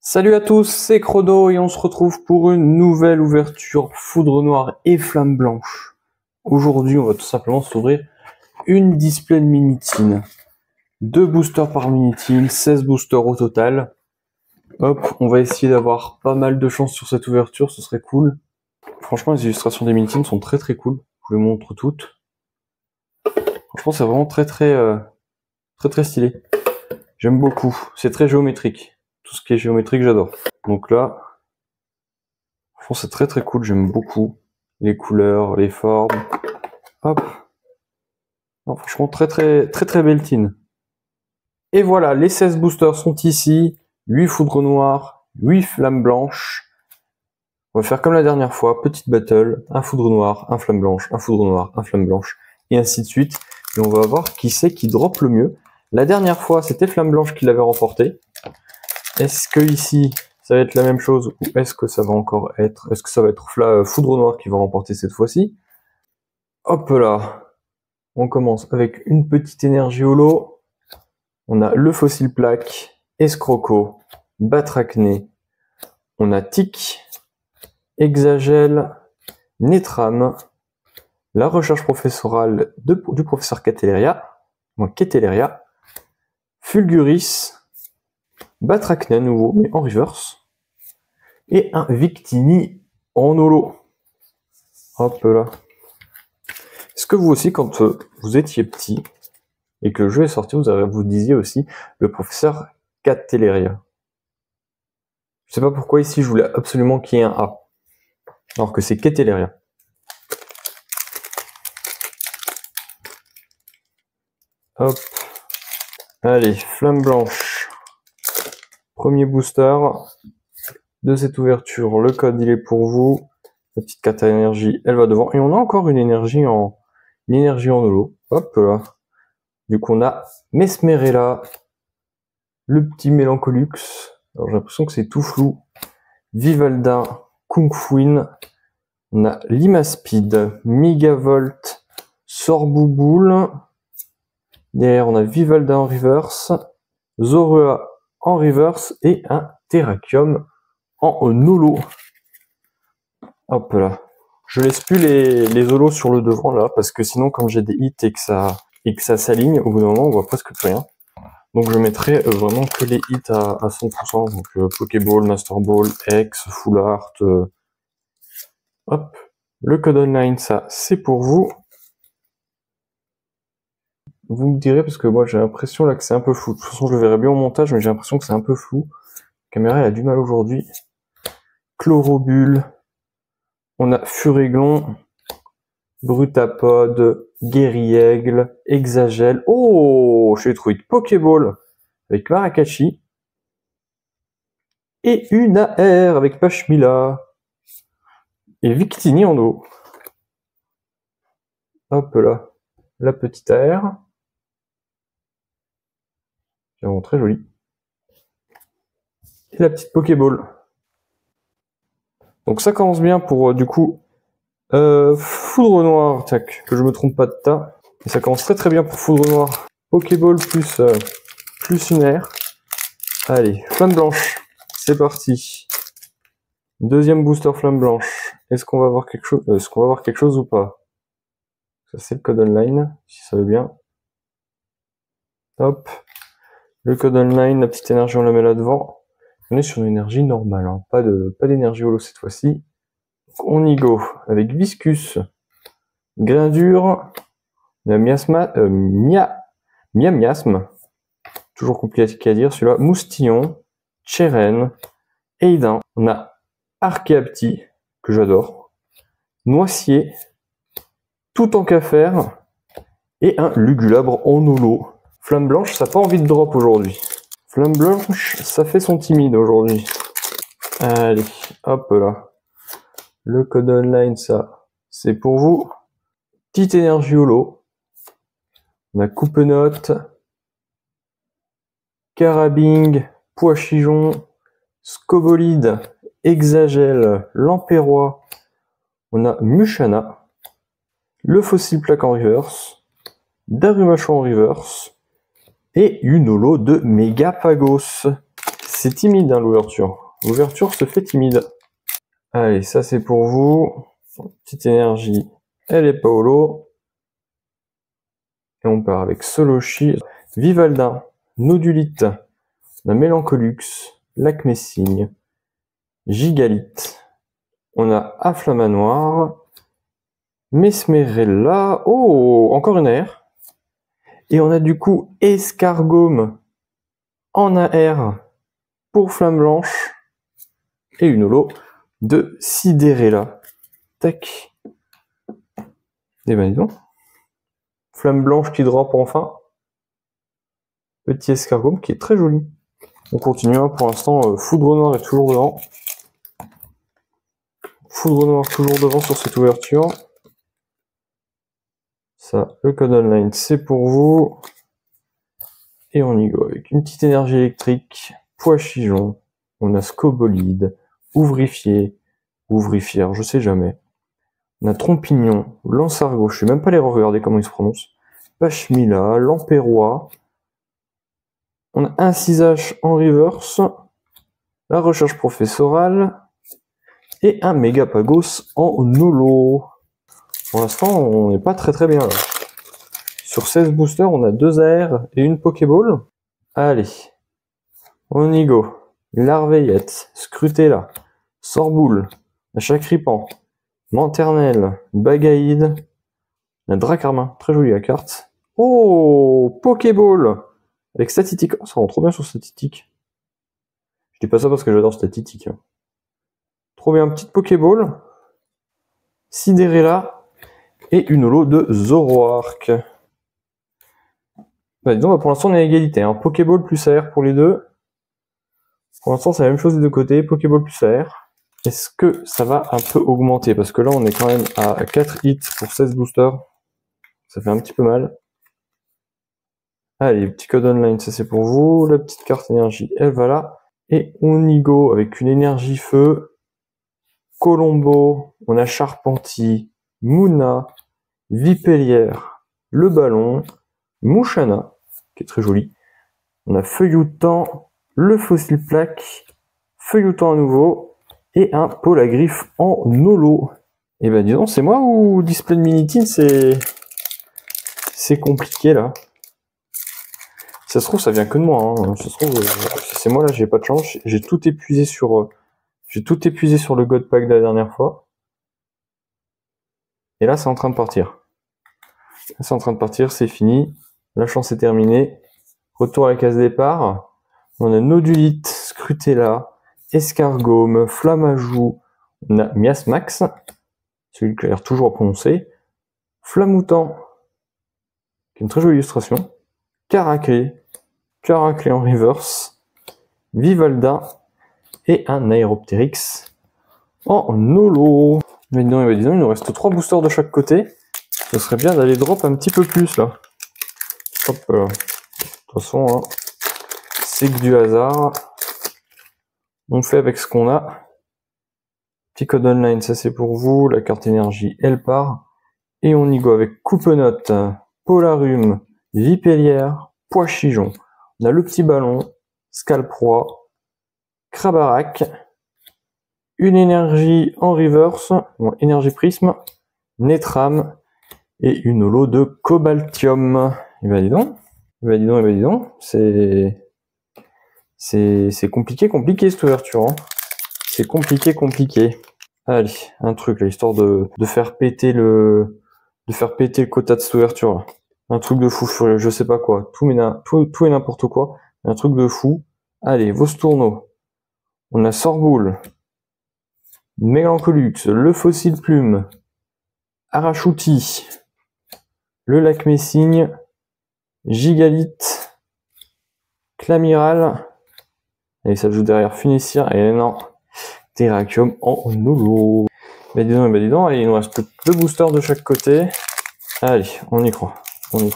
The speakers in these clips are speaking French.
Salut à tous, c'est Chrono et on se retrouve pour une nouvelle ouverture Foudre Noire et Flamme Blanche. Aujourd'hui, on va tout simplement s'ouvrir une display de Mini-Tin. 2 boosters par Mini-Tin, 16 boosters au total. Hop, on va essayer d'avoir pas mal de chance sur cette ouverture, ce serait cool. Franchement, les illustrations des Mini-Tin sont très cool. Je vous les montre toutes. Franchement, c'est vraiment très stylé. J'aime beaucoup, c'est très géométrique. Tout ce qui est géométrique, j'adore. Donc là, franchement, c'est très cool, j'aime beaucoup les couleurs, les formes. Hop. Non, franchement, très belle tin. Et voilà, les 16 boosters sont ici. 8 foudres noires, 8 flammes blanches. On va faire comme la dernière fois, petite battle, un foudre noir, un flamme blanche, un foudre noir, un flamme blanche, et ainsi de suite. Et on va voir qui c'est qui drop le mieux. La dernière fois, c'était flamme blanche qui l'avait remporté. Est-ce que ici, ça va être la même chose, ou est-ce que ça va encore être... Est-ce que ça va être foudre noire qui va remporter cette fois-ci? Hop là. On commence avec une petite énergie holo. On a le fossile plaque, escroco, batracné. On a tic, hexagel, nétram, la recherche professorale du professeur Cateleria, Fulguris, batracné à nouveau, mais en reverse, et un Victini en holo. Hop là. Est-ce que vous aussi, quand vous étiez petit, et que le jeu est sorti, vous disiez aussi le professeur Cateleria? Je sais pas pourquoi ici je voulais absolument qu'il y ait un A, alors que c'est Cateleria. Hop. Allez, flamme blanche. Premier booster de cette ouverture. Le code, il est pour vous. La petite carte à énergie, elle va devant. Et on a encore une énergie en holo. Hop là. Du coup, on a Mesmerella, le petit Mélancolux. Alors, j'ai l'impression que c'est tout flou. Vivalda, Kung Fuin. On a Limaspeed, Megavolt, Sorbouboule. Derrière, on a Vivalda en reverse, Zorua en reverse et un Terrakium en holo. Hop là. Je laisse plus les holos sur le devant là, parce que sinon, comme j'ai des hits et que ça s'aligne, au bout d'un moment, on voit presque plus rien. Donc je mettrai vraiment que les hits à 100%. Donc Pokéball, Master Ball, X, Full Art. Hop. Le code online, ça, c'est pour vous. Vous me direz, parce que moi j'ai l'impression là que c'est un peu flou. De toute façon, je le verrai bien au montage, mais j'ai l'impression que c'est un peu flou. La caméra, elle a du mal aujourd'hui. Chlorobule. On a Furéglon, Brutapod, Guerriaigle, Hexagel. Oh, j'ai trouvé Pokéball avec Marakashi. Et une AR avec Pashmila. Et Victini en dos. Hop là. La petite AR. C'est vraiment très joli. Et la petite Pokéball. Donc ça commence bien pour du coup Foudre Noire, tac, que je me trompe pas de tas. Et ça commence très bien pour Foudre Noire. Pokéball plus une air. Allez, flamme blanche, c'est parti. Deuxième booster flamme blanche. Est-ce qu'on va avoir quelque chose ou pas? Ça c'est le code online, si ça veut bien. Hop. Le code online, la petite énergie on la met là devant. On est sur une énergie normale, hein. Pas d'énergie holo cette fois-ci. On y go avec Viscus, Grindure, la Miasme, toujours compliqué à dire celui-là, Moustillon, Cheren, Eidin, on a Archeapti, que j'adore, Noicier, Tout en qu'à faire, et un Lugulabre en holo. Flamme blanche, ça n'a pas envie de drop aujourd'hui. Flamme blanche, ça fait son timide aujourd'hui. Allez, hop là. Le code online, ça, c'est pour vous. Petite énergie holo. On a Coupe-Note, Carabing, Pois-Chijon, Scobolide, Hexagel, Lampérois. On a Mushana, le fossile plaque en reverse, Darumachon en reverse, et une holo de Megapagos. C'est timide, hein, l'ouverture. L'ouverture se fait timide. Allez, ça c'est pour vous. Petite énergie, elle est pas holo. Et on part avec Solochi, Vivaldin, Nodulite, on a Mélancolux, Lacmessigne, Gigalite, on a Afflamanoir, Mesmerella, oh, encore une AR. Et on a du coup Escargome en AR pour Flamme Blanche et une holo de Sidérella. Tac. Et ben dis donc. Flamme Blanche qui drop enfin. Petit Escargome qui est très joli. On continue, hein, pour l'instant, Foudre Noire est toujours devant. Foudre Noire toujours devant sur cette ouverture. Ça, le code online, c'est pour vous. Et on y go avec une petite énergie électrique, Pois-Chigeon, on a Scobolide, Ouvrifier, Ouvrifière, je sais jamais. On a Trompignon, Lansargot, je sais même pas les regarder comment ils se prononcent. Pachmila, Lampérois. On a un 6H en reverse, la recherche professorale et un Mégapagos en holo. Pour l'instant, on n'est pas très bien là. Sur 16 boosters, on a 2 AR et une Pokéball. Allez, on y go. Larveillette, Scrutella, Sorboule, Chacripan, Manternelle, Bagaïde, la Dracarmin, très jolie la carte. Oh, Pokéball avec Statitique, oh, ça rend trop bien sur Statitique. Je dis pas ça parce que j'adore Statitique. Hein. Trop bien, petite Pokéball, Sidérella et une holo de Zoroark. Bah, disons, pour l'instant on est à égalité, hein. Pokéball plus AR pour les deux. Pour l'instant c'est la même chose des deux côtés, Pokéball plus AR. Est-ce que ça va un peu augmenter? Parce que là on est quand même à 4 hits pour 16 boosters. Ça fait un petit peu mal. Allez, petit code online, ça c'est pour vous. La petite carte énergie, elle va là. Et on y go avec une énergie feu. Colombo, on a Charpentier, Mouna, Vipellière, le ballon, Mouchana, qui est très joli. On a Feuilloutant, le fossile plaque, Feuilloutant à nouveau, et un Polagriffe en holo. Et ben disons, c'est moi ou Display de Minitine, c'est compliqué là. Ça se trouve, ça vient que de moi. Hein. Ça se trouve, c'est moi là, j'ai pas de chance. J'ai tout épuisé sur le God Pack de la dernière fois. Et là, c'est en train de partir. C'est en train de partir, c'est fini. La chance est terminée. Retour à la case départ. On a Nodulite, Scrutella, Escargome, Flammajou, on a Miasmax, celui qui a l'air toujours à prononcer, Flamoutant, qui est une très jolie illustration, Caraclé en reverse, Vivalda et un Aeropteryx en holo. Mais non, il nous reste 3 boosters de chaque côté. Ce serait bien d'aller drop un petit peu plus là. Hop là. De toute façon, hein, c'est que du hasard. On fait avec ce qu'on a. Petit code online, ça c'est pour vous. La carte énergie, elle part. Et on y go avec Coupenote, Polarum, Vipellière, Pois-Chigeon. On a le petit ballon, Scalproie, Krabarak, une énergie en reverse, bon, énergie prisme, Netram et une holo de Cobaltium. Et ben dis donc, c'est compliqué cette ouverture. Hein. C'est compliqué. Allez, un truc là, histoire de faire péter le quota de cette ouverture là. Un truc de fou furieux, je sais pas quoi. Tout et n'importe quoi. Un truc de fou. Allez, Vostourneau. On a Sorboule, Mélancolux, le Fossile Plume, Arachouti, le Lacmessigne, Gigalite, Clamiral, et ça joue derrière Funessir, et non, Terrakium en holo. Bah dis donc, allez, il nous reste plus que 2 boosters de chaque côté. Allez, on y croit. Petit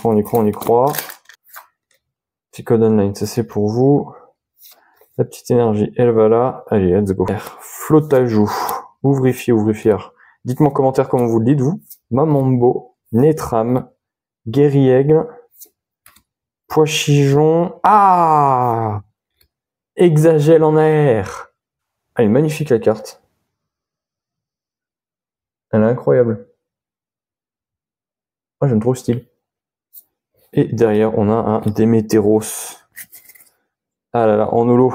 code online, ça c'est pour vous. La petite énergie, elle va là. Allez, let's go. Flottajou, ouvrifière. Dites-moi en commentaire comment vous le dites, vous. Mamambo, Netram, Guerriègle, Pois-Chigeon. Ah! Exagel en air. Elle est magnifique la carte. Elle est incroyable. Ah, j'aime trop le style. Et derrière, on a un Démétéros. Ah là là, en holo.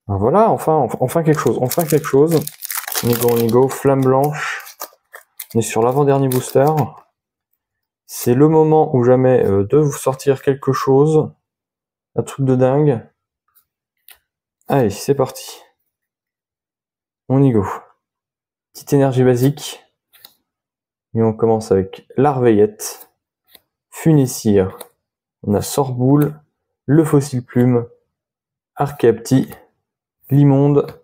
Ah, voilà, enfin quelque chose. Enfin quelque chose. On y go. Flamme blanche. On est sur l'avant-dernier booster. C'est le moment ou jamais de vous sortir quelque chose. Un truc de dingue. Allez, c'est parti. On y go. Petite énergie basique. Et on commence avec l'Arveillette, Funessire, on a Sorboule, le Fossile Plume, Archaepti, Limonde,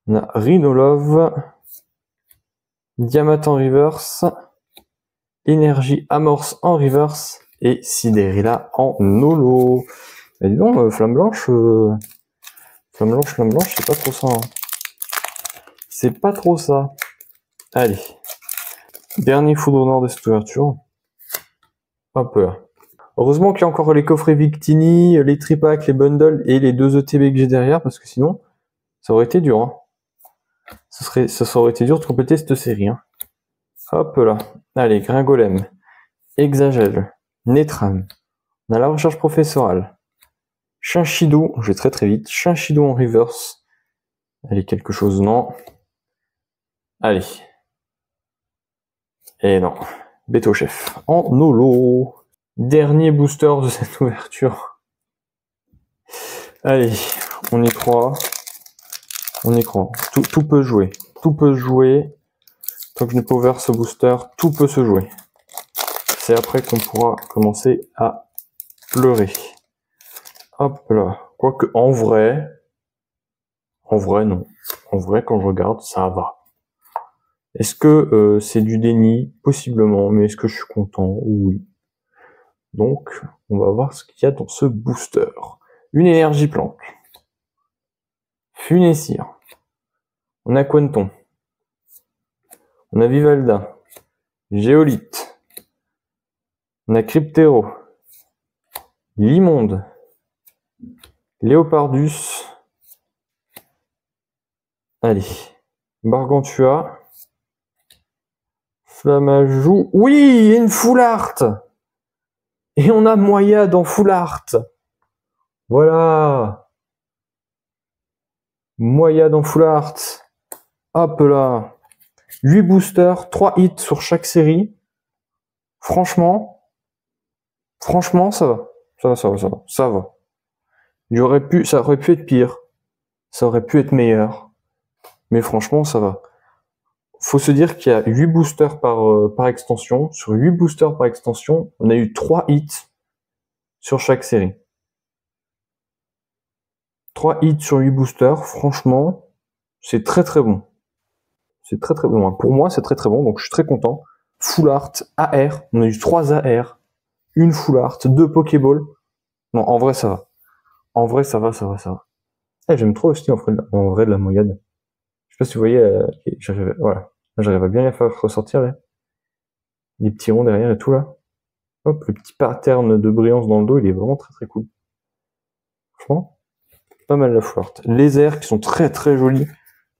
on a Rhinolove, Diamant en reverse, Énergie Amorce en reverse et Sidérilla en holo. Et dis donc, Flamme Blanche, c'est pas trop ça. Hein. C'est pas trop ça. Allez. Dernier foudre noir de cette ouverture. Hop là. Heureusement qu'il y a encore les coffrets Victini, les tripacks, les bundles et les 2 ETB que j'ai derrière, parce que sinon, ça aurait été dur. Hein. Ça aurait été dur de compléter cette série. Hein. Hop là. Allez, Gringolem, Exagel, Netram. On a la recherche professorale. Chinchidou, je vais très vite. Chinchidou en reverse. Allez, quelque chose, non. Allez. Et non. Beto Chef en holo. Dernier booster de cette ouverture. Allez, on y croit. On y croit. Tout peut jouer. Tout peut se jouer. Tant que je n'ai pas ouvert ce booster, tout peut se jouer. C'est après qu'on pourra commencer à pleurer. Hop là. Quoique, en vrai, non. En vrai, quand je regarde, ça va. Est-ce que c'est du déni? Possiblement. Mais est-ce que je suis content? Oui. Donc, on va voir ce qu'il y a dans ce booster. Une énergie plante. Funessire. On a Quanton. On a Vivalda. Géolite. On a Cryptero. Limonde. Léopardus. Allez. Gargantua. Flamajou. Oui, une full art. Et on a Moya dans full art. Voilà. Moya dans full art. Hop là. 8 boosters, 3 hits sur chaque série. Franchement, ça va. Ça va. Ça aurait pu être pire. Ça aurait pu être meilleur. Mais franchement, ça va. Faut se dire qu'il y a 8 boosters par extension. Sur 8 boosters par extension, on a eu 3 hits sur chaque série. 3 hits sur 8 boosters, franchement, c'est très bon. C'est très bon. Pour moi, c'est très bon, donc je suis très content. Full art, AR, on a eu 3 AR, une full art, 2 Pokéball. Non, en vrai, ça va. En vrai, ça va. J'aime trop le style en vrai de la Moyade. Je sais pas si vous voyez, voilà. J'arrive à bien les faire ressortir, là. Les petits ronds derrière et tout, là. Hop, le petit pattern de brillance dans le dos, il est vraiment très cool. Franchement, pas mal la full art. Les airs qui sont très jolis.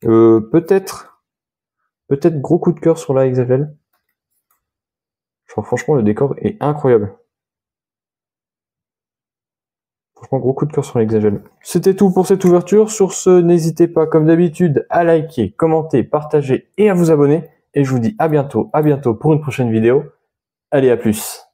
Peut-être gros coup de cœur sur la Exagel. Franchement, le décor est incroyable. Franchement, gros coup de cœur sur l'Exagel. C'était tout pour cette ouverture. Sur ce, n'hésitez pas, comme d'habitude, à liker, commenter, partager et à vous abonner. Et je vous dis à bientôt pour une prochaine vidéo. Allez, à plus.